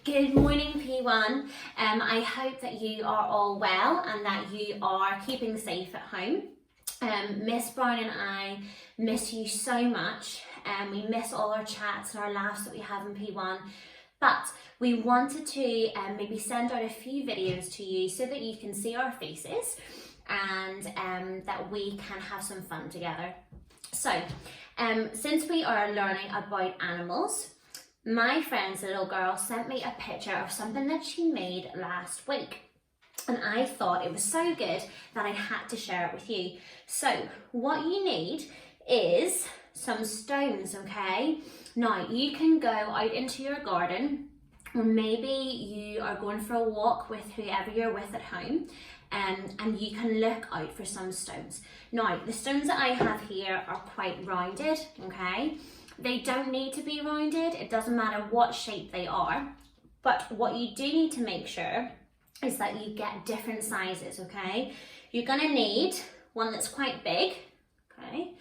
Good morning P1. I hope that you are all well and that you are keeping safe at home. Miss Brown and I miss you so much. We miss all our chats and our laughs that we have in P1. But we wanted to maybe send out a few videos to you so that you can see our faces and that we can have some fun together. So, since we are learning about animals, my friend's little girl sent me a picture of something that she made last week. And I thought it was so good that I had to share it with you. So what you need is some stones, okay? Now you can go out into your garden, or maybe you are going for a walk with whoever you're with at home, and you can look out for some stones. Now the stones that I have here are quite rounded, okay? They don't need to be rounded, it doesn't matter what shape they are, but what you do need to make sure is that you get different sizes, okay? You're gonna need one that's quite big, okay?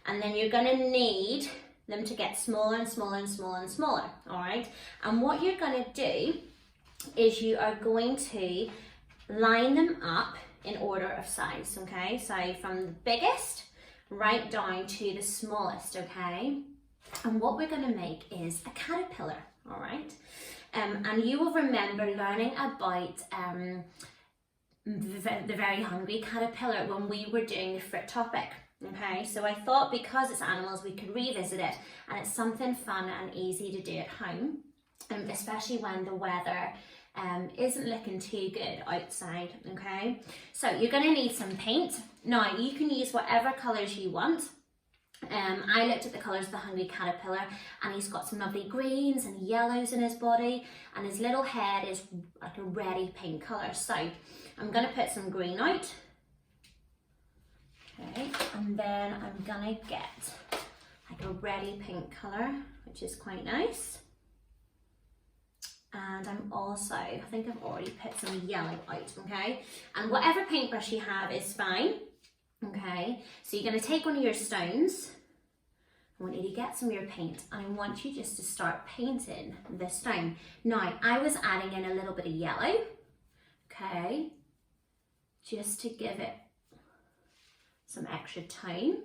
And then you're gonna need them to get smaller and smaller and smaller and smaller, all right? And what you're gonna do is you are going to line them up in order of size, okay? So from the biggest right down to the smallest, okay? And what we're going to make is a caterpillar, all right? And you will remember learning about the very hungry caterpillar when we were doing the fruit topic, okay? So I thought because it's animals, we could revisit it, and it's something fun and easy to do at home, especially when the weather isn't looking too good outside, okay? So you're going to need some paint. Now you can use whatever colours you want. I looked at the colours of the hungry caterpillar, and he's got some lovely greens and yellows in his body, and his little head is like a reddy pink colour. So I'm going to put some green out, okay, and then I'm going to get like a reddy pink colour, which is quite nice. And I'm also, I think I've already put some yellow out, okay, and whatever paintbrush you have is fine. Okay, so you're going to take one of your stones. I want you to get some of your paint, and I want you just to start painting the stone. Now, I was adding in a little bit of yellow, okay, just to give it some extra tone,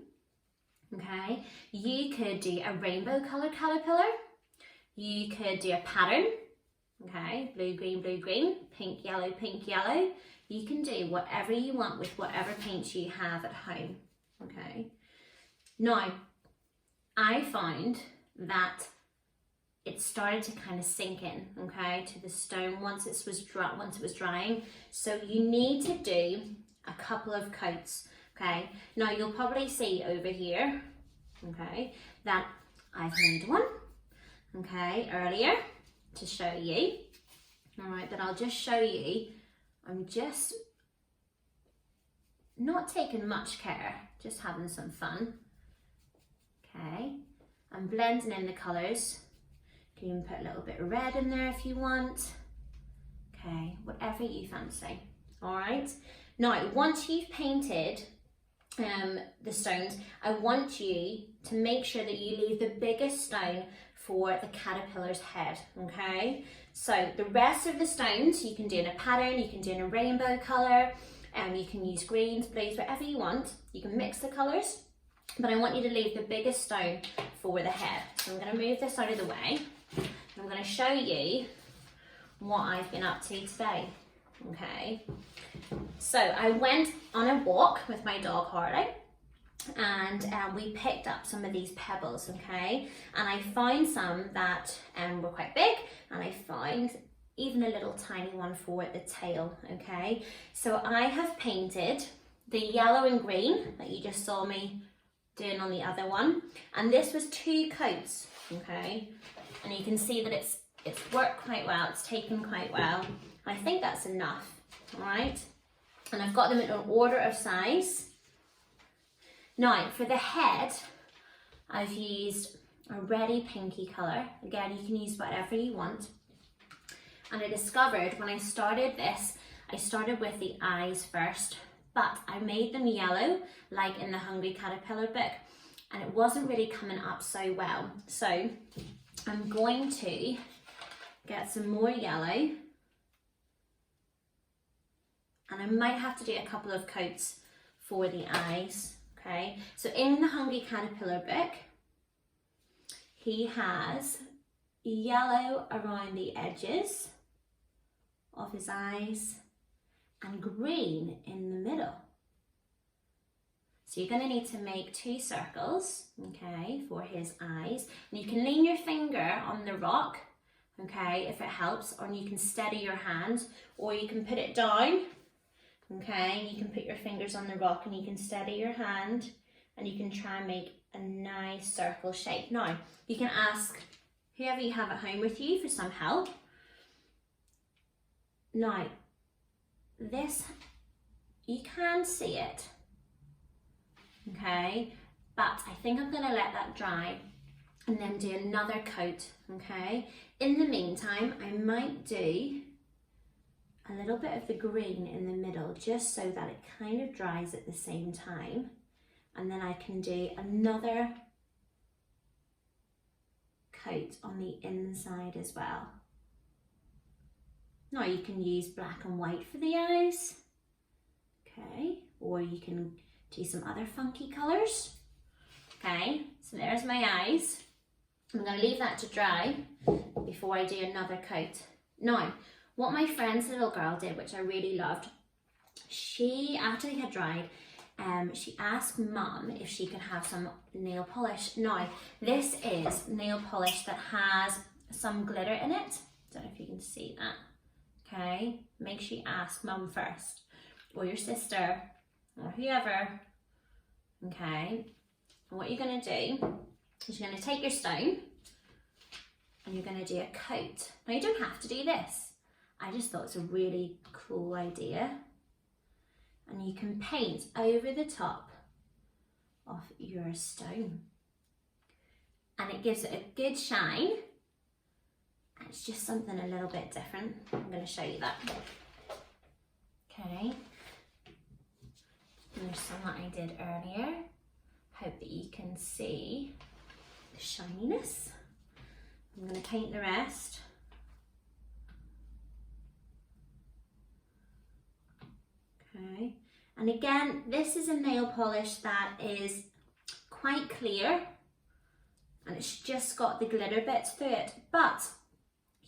okay. You could do a rainbow colour caterpillar. You could do a pattern, okay, blue, green, pink, yellow, pink, yellow. You can do whatever you want with whatever paints you have at home, okay? Now, I found that it started to kind of sink in, okay, to the stone once it was drying. So you need to do a couple of coats, okay? Now you'll probably see over here, okay, that I've made one, okay, earlier to show you, all right, but I'll just show you. I'm just not taking much care, just having some fun. Okay, I'm blending in the colours. You can even put a little bit of red in there if you want. Okay, whatever you fancy. All right. Now, once you've painted the stones, I want you to make sure that you leave the biggest stone for the caterpillar's head, okay? So the rest of the stones you can do in a pattern, you can do in a rainbow colour, and you can use greens, blues, whatever you want. You can mix the colours, but I want you to leave the biggest stone for the head. So I'm going to move this out of the way. I'm going to show you what I've been up to today, okay? So I went on a walk with my dog Harley, and we picked up some of these pebbles, okay, and I found some that were quite big, and I found even a little tiny one for the tail, okay. So I have painted the yellow and green that you just saw me doing on the other one, and this was 2 coats, okay, and you can see that it's worked quite well, it's taken quite well. I think that's enough, all right, and I've got them in an order of size. Now, for the head, I've used a reddy pinky colour. Again, you can use whatever you want. And I discovered when I started this, I started with the eyes first, but I made them yellow, like in the Hungry Caterpillar book, and it wasn't really coming up so well. So I'm going to get some more yellow. And I might have to do a couple of coats for the eyes, okay? So in the Hungry Caterpillar book, he has yellow around the edges of his eyes and green in the middle. So you're going to need to make 2 circles, okay, for his eyes. And you can lean your finger on the rock, okay, if it helps, or you can steady your hand, or you can put it down, okay, and you can put your fingers on the rock and you can steady your hand and you can try and make a nice circle shape. Now, you can ask whoever you have at home with you for some help. Now, this, you can see it, okay, but I think I'm going to let that dry and then do another coat, okay. In the meantime, I might do a little bit of the green in the middle just so that it kind of dries at the same time, and then I can do another coat on the inside as well. Now you can use black and white for the eyes, okay, or you can do some other funky colours. Okay, so there's my eyes. I'm going to leave that to dry before I do another coat. Now, what my friend's little girl did, which I really loved, she, after they had dried, she asked Mum if she could have some nail polish. Now, this is nail polish that has some glitter in it. Don't know if you can see that. Okay, make sure you ask Mum first, or your sister, or whoever. Okay, and what you're going to do is you're going to take your stone and you're going to do a coat. Now, you don't have to do this. I just thought it's a really cool idea. And you can paint over the top of your stone. And it gives it a good shine. And it's just something a little bit different. I'm going to show you that. Okay. And there's some that I did earlier. Hope that you can see the shininess. I'm going to paint the rest. Okay, and again, this is a nail polish that is quite clear and it's just got the glitter bits through it, but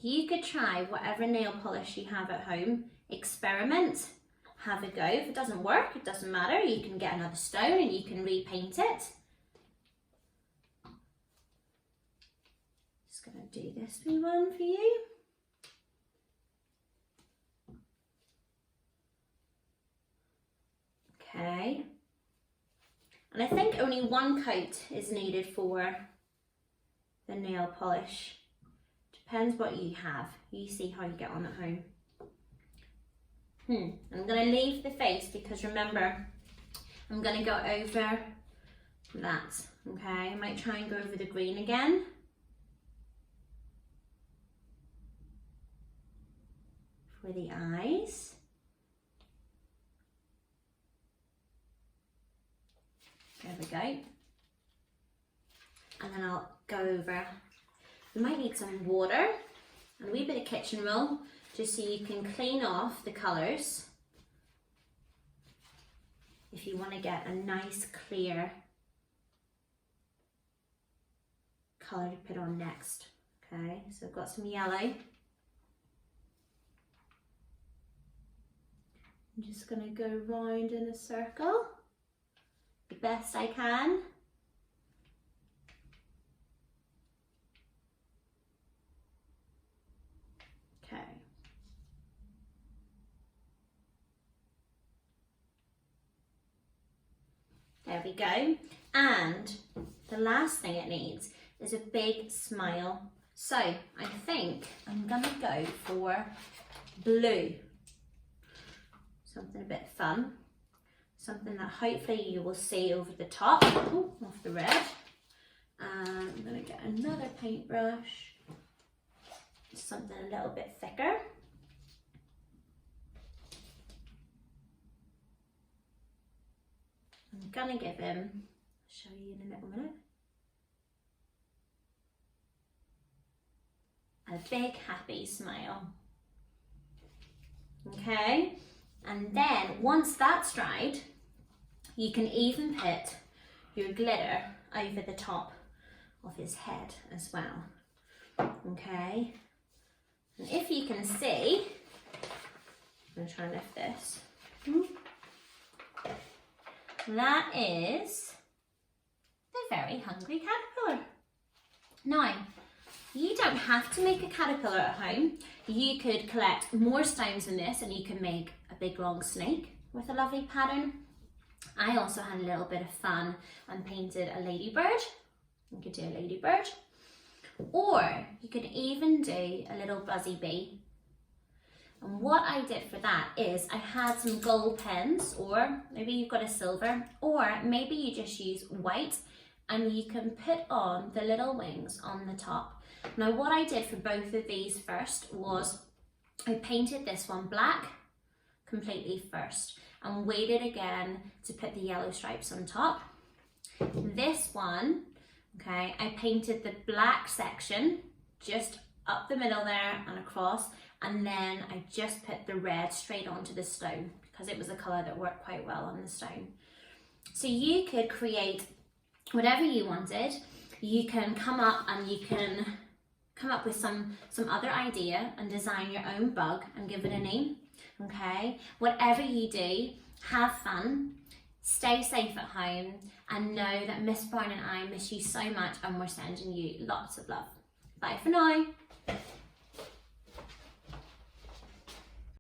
you could try whatever nail polish you have at home, experiment, have a go. If it doesn't work, it doesn't matter, you can get another stone and you can repaint it. Just going to do this wee one for you. Okay, and I think only 1 coat is needed for the nail polish. Depends what you have. You see how you get on at home. I'm going to leave the face because remember, I'm going to go over that. Okay, I might try and go over the green again. For the eyes. There we go. And then I'll go over, you might need some water and a wee bit of kitchen roll just so you can clean off the colours if you want to get a nice clear colour to put on next. Okay, so I've got some yellow. I'm just going to go round in a circle the best I can. Okay. There we go. And the last thing it needs is a big smile. So I think I'm gonna go for blue. Something a bit fun. Something that hopefully you will see over the top. Ooh, off the red. And I'm gonna get another paintbrush. Something a little bit thicker. I'm gonna give him, I'll show you in a little minute, a big happy smile. Okay, and then once that's dried, you can even put your glitter over the top of his head as well. Okay, and if you can see, I'm going to try and lift this. That is the very hungry caterpillar. Now, you don't have to make a caterpillar at home. You could collect more stones than this and you can make a big long snake with a lovely pattern. I also had a little bit of fun and painted a ladybird. You could do a ladybird. Or you could even do a little Buzzy Bee. And what I did for that is I had some gold pens, or maybe you've got a silver, or maybe you just use white and you can put on the little wings on the top. Now what I did for both of these first was I painted this one black completely first and waited again to put the yellow stripes on top. This one, okay, I painted the black section just up the middle there and across, and then I just put the red straight onto the stone because it was a colour that worked quite well on the stone. So you could create whatever you wanted. You can come up and you can come up with some other idea and design your own bug and give it a name. Okay, whatever you do, have fun, stay safe at home, and know that Miss Brown and I miss you so much and we're sending you lots of love. Bye for now.